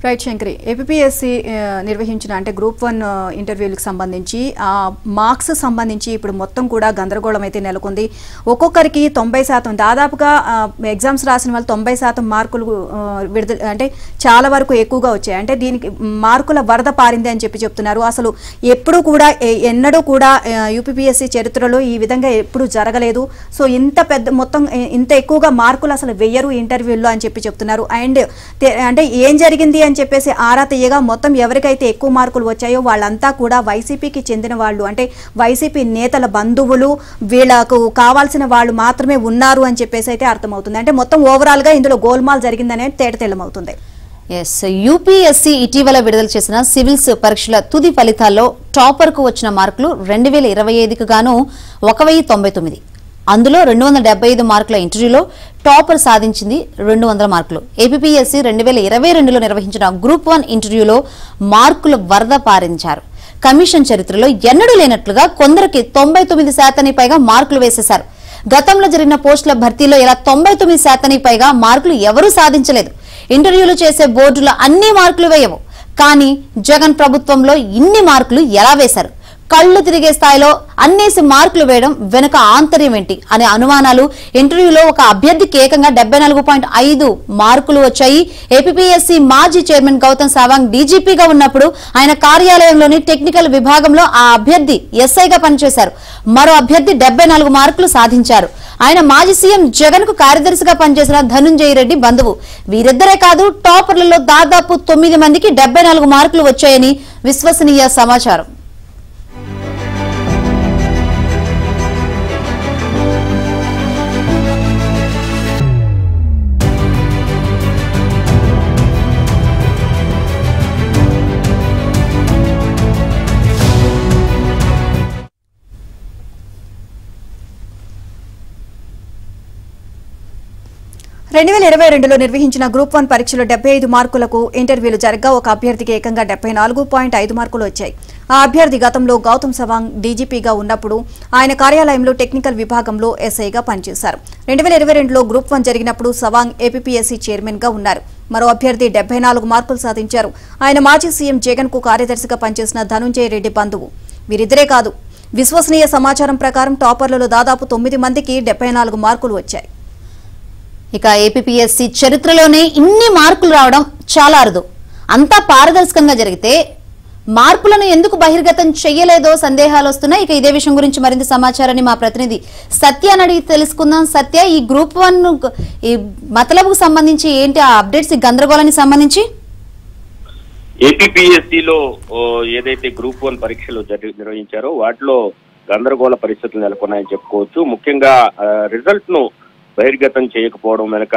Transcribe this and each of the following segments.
Right Shankari, APSC నిర్వహించిన అంటే group 1 ఇంటర్వ్యూలకు సంబంధించి మార్క్స్ సంబంధించి ఇప్పుడు మొత్తం కూడా గందరగోళం అయితే నెలకొంది. ఒక్కొక్కరికి 90% దాదాపుగా ఎగ్జామ్స్ రాసిన వాళ్ళు 90% మార్కులు విడుదల అంటే చాలా వరకు ఎక్కువగా వచ్చాయి. అంటే దీనికి మార్కుల వరద పారింది అని చెప్తున్నారు. అసలు ఎప్పుడు కూడా ఎన్నడూ కూడా యూపీఎస్సీ చరిత్రలో ఈ విధంగా ఎప్పుడు జరగలేదు. సో ఇంత పెద్ద మొత్తం ఇంత ఎక్కువగా మార్కులు అసలు వెయ్యరు ఇంటర్వ్యూల్లో అని చెప్తున్నారు. అండ్ అంటే ఏం జరిగింది అని చెప్పేసి ఆరా తీయగా మొత్తం ఎవరికైతే ఎక్కువ మార్కులు వచ్చాయో వాళ్ళంతా కూడా వైసీపీకి చెందిన వాళ్ళు, అంటే వైసీపీ నేతల బంధువులు, వీళ్ళకు కావాల్సిన వాళ్ళు మాత్రమే ఉన్నారు అని చెప్పేసి అయితే అర్థమవుతుంది. అంటే మొత్తం ఓవరాల్ గా ఇందులో గోల్మాల్ జరిగిందనేది తేటతెల్లమవుతుంది. యూపీఎస్సీ ఇటీవల విడుదల చేసిన సివిల్స్ పరీక్షల తుది ఫలితాల్లో టాపర్ కు వచ్చిన మార్కులు 2025కు గాను 1099. అందులో 275 మార్కుల ఇంటర్వ్యూలో టాపర్ సాధించింది 200 మార్కులు. ఏపీఎస్సీ 2022లో నిర్వహించిన గ్రూప్ 1 ఇంటర్వ్యూలో మార్కుల వరద పారించారు. కమిషన్ చరిత్రలో ఎన్నడూ లేనట్లుగా కొందరికి 99% పైగా మార్కులు వేసేశారు. గతంలో జరిగిన పోస్టుల భర్తీలో ఇలా 99% పైగా మార్కులు ఎవరూ సాధించలేదు. ఇంటర్వ్యూలు చేసే బోర్డులో అన్ని మార్కులు వేయవు. కానీ జగన్ ప్రభుత్వంలో ఇన్ని మార్కులు ఎలా వేశారు? కళ్ళు తిరిగే స్థాయిలో అన్నేసి మార్కులు వేయడం వెనుక ఆంతర్యం ఏంటి అనే అనుమానాలు. ఇంటర్వ్యూలో ఒక అభ్యర్థికి ఏకంగా 74.5 మార్కులు వచ్చాయి. ఏపీఎస్సీ మాజీ చైర్మన్ గౌతమ్ సవాంగ్ డీజీపీగా ఉన్నప్పుడు ఆయన కార్యాలయంలోని టెక్నికల్ విభాగంలో ఆ అభ్యర్థి ఎస్ఐగా పనిచేశారు. మరో అభ్యర్థి 74 మార్కులు సాధించారు. ఆయన మాజీ సీఎం జగన్ కు కార్యదర్శిగా పనిచేసిన ధనుంజయ రెడ్డి బంధువు. వీరిద్దరే కాదు, టాపర్లలో దాదాపు 9 మందికి 74 మార్కులు వచ్చాయని విశ్వసనీయ సమాచారం. రెండు 2022లో నిర్వహించిన గ్రూప్ 1 పరీక్షలో 75 మార్కులకు ఇంటర్వ్యూలు జరగ్గా ఒక అభ్యర్థికి ఏకంగా 74.5 మార్కులు వచ్చాయి. ఆ అభ్యర్థి గతంలో గౌతమ్ సవాంగ్ డీజీపీగా ఉన్నప్పుడు ఆయన కార్యాలయంలో టెక్నికల్ విభాగంలో ఎస్ఐగా పనిచేశారు. 2022లో గ్రూప్ 1 జరిగినప్పుడు సవాంగ్ ఏపీఎస్సీ చైర్మన్ గా ఉన్నారు. మరో అభ్యర్థి 74 మార్కులు సాధించారు. ఆయన మాజీ సీఎం జగన్ కు కార్యదర్శిగా పనిచేసిన ధనుంజయ రెడ్డి బంధువు. వీరిద్దరే కాదు, విశ్వసనీయ సమాచారం ప్రకారం టాపర్లలో దాదాపు 9 మందికి 74 మార్కులు వచ్చాయి. ఇక ఏపీఎస్సీ చరిత్రలోనే ఇన్ని మార్కులు రావడం చాలా అరుదు. అంతా పారదర్శకంగా జరిగితే మార్కులను ఎందుకు బహిర్గతం చేయలేదో సందేహాలు వస్తున్నాయి. ఇక ఇదే విషయం గురించి మరింత సమాచారాన్ని మా ప్రతినిధి సత్య అడిగి తెలుసుకుందాం. సత్య, ఈ గ్రూప్ 1 ఈ మతలబుకు సంబంధించి ఏంటి ఆ అప్డేట్స్, ఈ గందరగోళానికి సంబంధించి? ఏపీఎస్సీలో ఏదైతే గ్రూప్ 1 పరీక్షలు నిర్వహించారో వాటిలో గందరగోళ పరిస్థితులు నెలకొన్నాయని చెప్పుకోవచ్చు. ముఖ్యంగా రిజల్ట్ ను బహిర్గతం చేయకపోవడం వెనుక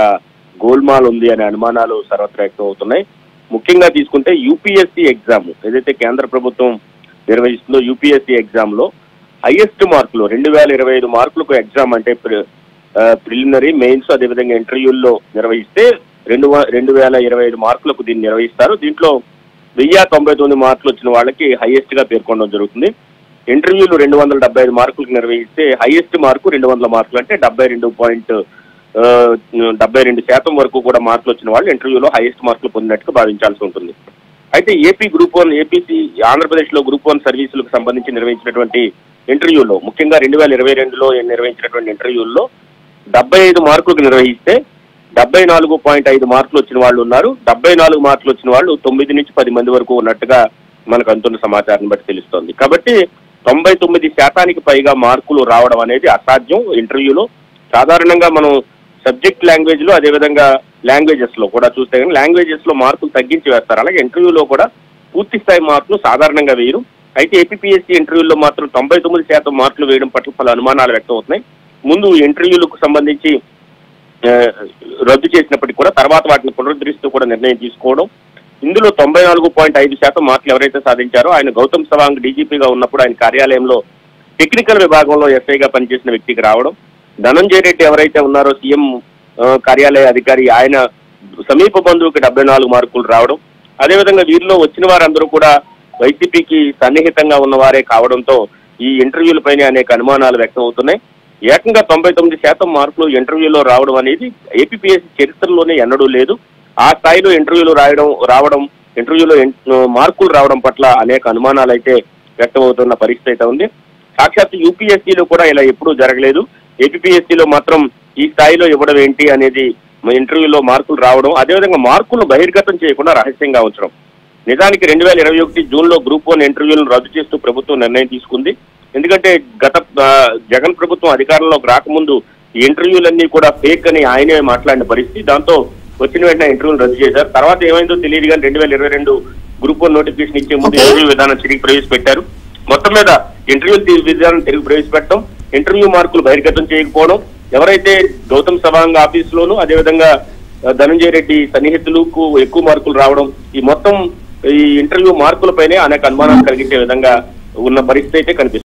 గోల్మాల్ ఉంది అనే అనుమానాలు సర్వత్రా వ్యక్తం అవుతున్నాయి. ముఖ్యంగా తీసుకుంటే యూపీఎస్సీ ఎగ్జామ్ ఏదైతే కేంద్ర ప్రభుత్వం నిర్వహిస్తుందో యూపీఎస్సీ ఎగ్జామ్ లో హైయెస్ట్ మార్కులు 2025 మార్కులకు ఎగ్జామ్ అంటే ప్రిలిమినరీ, మెయిన్స్, అదేవిధంగా ఇంటర్వ్యూల్లో నిర్వహిస్తే 2025 మార్కులకు దీన్ని నిర్వహిస్తారు. దీంట్లో 1099 మార్కులు వచ్చిన వాళ్ళకి హైయెస్ట్ గా పేర్కొనడం జరుగుతుంది. ఇంటర్వ్యూలు 275 మార్కులకు నిర్వహిస్తే హైయెస్ట్ మార్కు 200 మార్కులు, అంటే 72% వరకు కూడా మార్కులు వచ్చిన వాళ్ళు ఇంటర్వ్యూలో హైయెస్ట్ మార్కులు పొందినట్టుగా భావించాల్సి ఉంటుంది. అయితే ఏపీసీ ఆంధ్రప్రదేశ్ లో గ్రూప్ 1 సర్వీసులకు సంబంధించి నిర్వహించినటువంటి ఇంటర్వ్యూలో, ముఖ్యంగా 2022లో నిర్వహించినటువంటి ఇంటర్వ్యూల్లో 75 మార్కులకు నిర్వహిస్తే 74.5 మార్కులు వచ్చిన వాళ్ళు ఉన్నారు. 74 మార్కులు వచ్చిన వాళ్ళు 9 నుంచి 10 మంది వరకు ఉన్నట్టుగా మనకు అందుతున్న సమాచారాన్ని బట్టి తెలుస్తోంది. కాబట్టి 99% పైగా మార్కులు రావడం అనేది అసాధ్యం. ఇంటర్వ్యూలో సాధారణంగా మనం సబ్జెక్ట్ లాంగ్వేజ్ లో, అదేవిధంగా లాంగ్వేజెస్ లో కూడా చూస్తే కానీ లాంగ్వేజెస్ లో మార్కులు తగ్గించి వేస్తారు. అలాగే ఇంటర్వ్యూలో కూడా పూర్తి స్థాయి మార్కులు సాధారణంగా వేయరు. అయితే ఏపీఎస్సీ ఇంటర్వ్యూల్లో మాత్రం 99% మార్కులు వేయడం పట్ల పలు అనుమానాలు వ్యక్తం అవుతున్నాయి. ముందు ఇంటర్వ్యూలకు సంబంధించి రద్దు చేసినప్పటికీ కూడా తర్వాత వాటిని పునరుద్ధరిస్తూ కూడా నిర్ణయం తీసుకోవడం. ఇందులో 94.5% మార్కులు ఎవరైతే సాధించారో ఆయన గౌతమ్ సవాంగ్ డీజీపీగా ఉన్నప్పుడు ఆయన కార్యాలయంలో టెక్నికల్ విభాగంలో ఎస్ఐగా పనిచేసిన వ్యక్తికి రావడం. ధనంజయ రెడ్డి ఎవరైతే ఉన్నారో సీఎం కార్యాలయ అధికారి, ఆయన సమీప బంధువుకి 74 మార్కులు రావడం. అదేవిధంగా వీరిలో వచ్చిన వారందరూ కూడా వైసీపీకి సన్నిహితంగా ఉన్నవారే కావడంతో ఈ ఇంటర్వ్యూలపైనే అనేక అనుమానాలు వ్యక్తం అవుతున్నాయి. ఏకంగా 99% మార్కులు ఇంటర్వ్యూలో రావడం అనేది ఏపీఎస్సీ చరిత్రలోనే ఎన్నడూ లేదు. ఆ స్థాయిలో ఇంటర్వ్యూలు రావడం ఇంటర్వ్యూలో మార్కులు రావడం పట్ల అనేక అనుమానాలు అయితే వ్యక్తమవుతున్న పరిస్థితి అయితే ఉంది. సాక్షాత్ యూపీఎస్సీలో కూడా ఇలా ఎప్పుడూ జరగలేదు. ఏపీఎస్సీలో మాత్రం ఈ స్థాయిలో ఇవ్వడం ఏంటి అనేది ఇంటర్వ్యూలో మార్కులు రావడం, అదేవిధంగా మార్కులను బహిర్గతం చేయకుండా రహస్యంగా ఉంచడం. నిజానికి 2021 జూన్లో గ్రూప్ 1 ఇంటర్వ్యూలను రద్దు చేస్తూ ప్రభుత్వం నిర్ణయం తీసుకుంది. ఎందుకంటే గత జగన్ ప్రభుత్వం అధికారంలోకి రాకముందు ఈ ఇంటర్వ్యూలన్నీ కూడా ఫేక్ అని ఆయనే మాట్లాడిన పరిస్థితి. దాంతో వచ్చిన వెంటనే ఇంటర్వ్యూలు రద్దు చేశారు. తర్వాత ఏమైందో తెలియదు కానీ 2022 గ్రూప్ 1 నోటిఫికేషన్ ఇచ్చే ముందు ఇంటర్వ్యూ విధానం తిరిగి ప్రవేశపెట్టారు. మొత్తం మీద ఇంటర్వ్యూ విధానం తిరిగి ప్రవేశపెట్టడం, ఇంటర్వ్యూ మార్కులు బహిర్గతం చేయకపోవడం, ఎవరైతే గౌతమ్ సవాంగ్ ఆఫీసులోను అదేవిధంగా ధనంజయ రెడ్డి సన్నిహితులకు ఎక్కువ మార్కులు రావడం, ఈ మొత్తం ఈ ఇంటర్వ్యూ మార్కులపైనే అనేక అనుమానాలు కలిగించే విధంగా ఉన్న పరిస్థితి అయితే కనిపిస్తుంది.